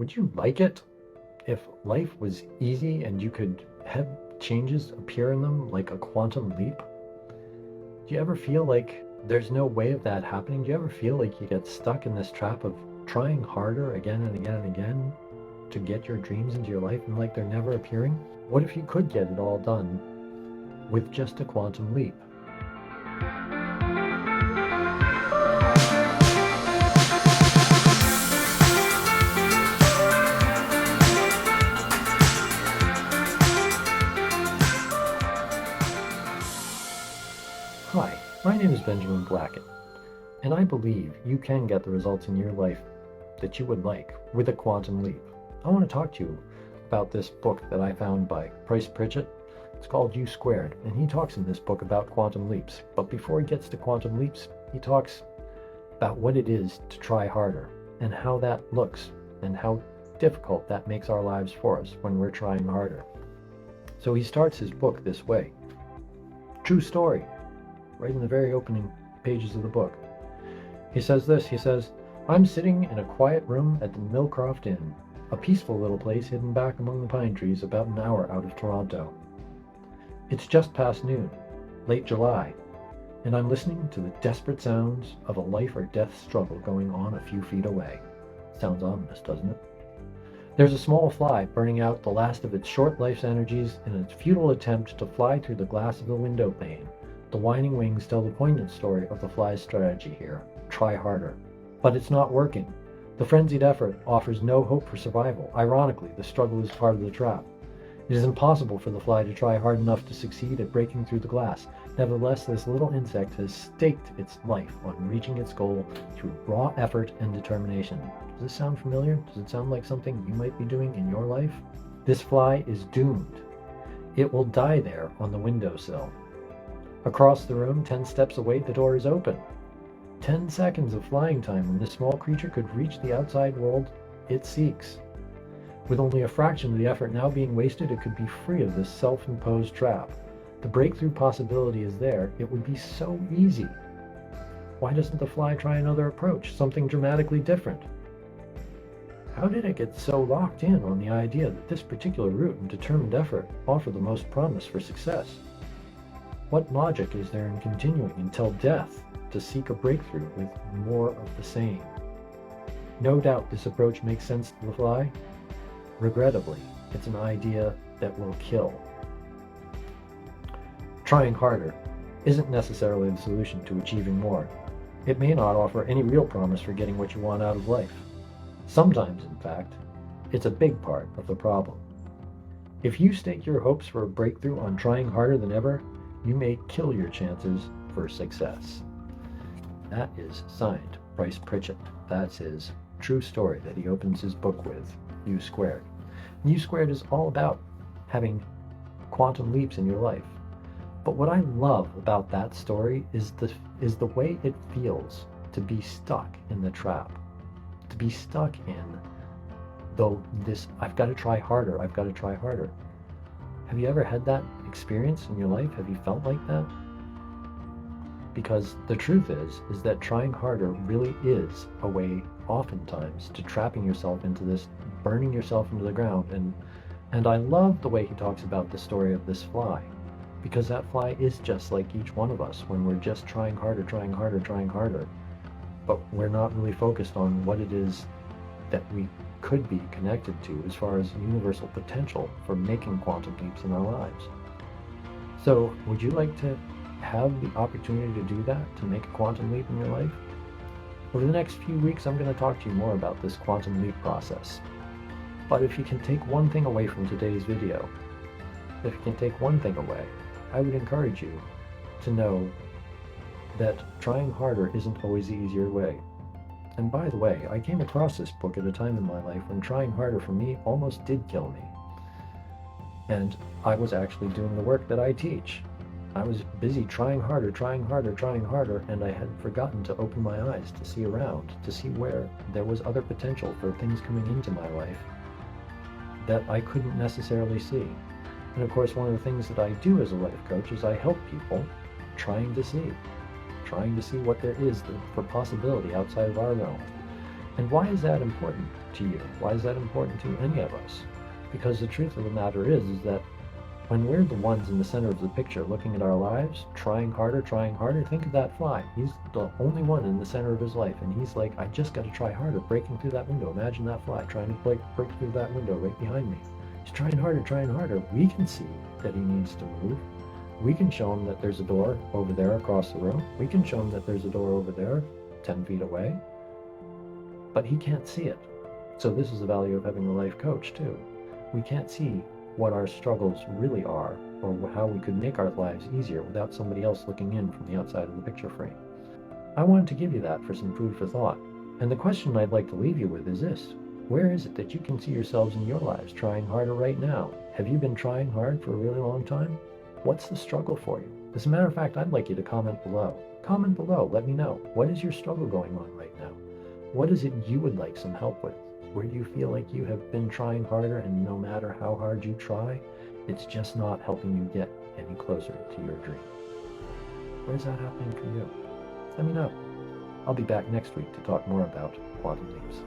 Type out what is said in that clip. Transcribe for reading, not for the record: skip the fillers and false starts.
Would you like it if life was easy and you could have changes appear in them like a quantum leap? Do you ever feel like there's no way of that happening? Do you ever feel like you get stuck in this trap of trying harder again and again and again to get your dreams into your life and like they're never appearing? What if you could get it all done with just a quantum leap? Hi, my name is Benjamin Blackett, and I believe you can get the results in your life that you would like with a quantum leap. I want to talk to you about this book that I found by Bryce Pritchett. It's called U Squared, and he talks in this book about quantum leaps. But before he gets to quantum leaps, he talks about what it is to try harder and how that looks and how difficult that makes our lives for us when we're trying harder. So he starts his book this way. True story. Right in the very opening pages of the book. He says this, he says, "I'm sitting in a quiet room at the Millcroft Inn, a peaceful little place hidden back among the pine trees about an hour out of Toronto. It's just past noon, late July, and I'm listening to the desperate sounds of a life or death struggle going on a few feet away." Sounds ominous, doesn't it? There's a small fly burning out the last of its short life's energies in its futile attempt to fly through the glass of the window pane. The whining wings tell the poignant story of the fly's strategy here. Try harder. But it's not working. The frenzied effort offers no hope for survival. Ironically, the struggle is part of the trap. It is impossible for the fly to try hard enough to succeed at breaking through the glass. Nevertheless, this little insect has staked its life on reaching its goal through raw effort and determination. Does this sound familiar? Does it sound like something you might be doing in your life? This fly is doomed. It will die there on the windowsill. Across the room, 10 steps away, the door is open. 10 seconds of flying time when this small creature could reach the outside world it seeks. With only a fraction of the effort now being wasted, it could be free of this self-imposed trap. The breakthrough possibility is there. It would be so easy. Why doesn't the fly try another approach, something dramatically different? How did it get so locked in on the idea that this particular route and determined effort offer the most promise for success? What logic is there in continuing until death to seek a breakthrough with more of the same? No doubt this approach makes sense to the fly. Regrettably, it's an idea that will kill. Trying harder isn't necessarily the solution to achieving more. It may not offer any real promise for getting what you want out of life. Sometimes, in fact, it's a big part of the problem. If you stake your hopes for a breakthrough on trying harder than ever, you may kill your chances for success. That is signed Bryce Pritchett. That's his true story that he opens his book with, U Squared. And U Squared is all about having quantum leaps in your life. But what I love about that story is the way it feels to be stuck in the trap. To be stuck in, though, this, I've got to try harder, I've got to try harder. Have you ever had that experience in your life? Have you felt like that? Because the truth is that trying harder really is a way, oftentimes, to trapping yourself into this, burning yourself into the ground. And I love the way he talks about the story of this fly, because that fly is just like each one of us when we're just trying harder, trying harder, trying harder. But we're not really focused on what it is that we could be connected to as far as universal potential for making quantum leaps in our lives. So, would you like to have the opportunity to do that, to make a quantum leap in your life? Over the next few weeks, I'm going to talk to you more about this quantum leap process. But if you can take one thing away from today's video, if you can take one thing away, I would encourage you to know that trying harder isn't always the easier way. And by the way, I came across this book at a time in my life when trying harder for me almost did kill me. And I was actually doing the work that I teach. I was busy trying harder, and I had forgotten to open my eyes to see around, to see where there was other potential for things coming into my life that I couldn't necessarily see. And of course, one of the things that I do as a life coach is I help people trying to see what there is for possibility outside of our realm. And why is that important to you? Why is that important to any of us? Because the truth of the matter is that when we're the ones in the center of the picture looking at our lives, trying harder, think of that fly. He's the only one in the center of his life, and he's like, I just got to try harder, breaking through that window. Imagine that fly trying to break through that window right behind me. He's trying harder. We can see that he needs to move. We can show him that there's a door over there across the room. We can show him that there's a door over there 10 feet away. But he can't see it. So this is the value of having a life coach too. We can't see what our struggles really are, or how we could make our lives easier without somebody else looking in from the outside of the picture frame. I wanted to give you that for some food for thought. And the question I'd like to leave you with is this: where is it that you can see yourselves in your lives trying harder right now? Have you been trying hard for a really long time? What's the struggle for you? As a matter of fact, I'd like you to comment below. Comment below, let me know. What is your struggle going on right now? What is it you would like some help with? Where do you feel like you have been trying harder, and no matter how hard you try, it's just not helping you get any closer to your dream? Where's that happening for you? Let me know. I'll be back next week to talk more about quantum leaps.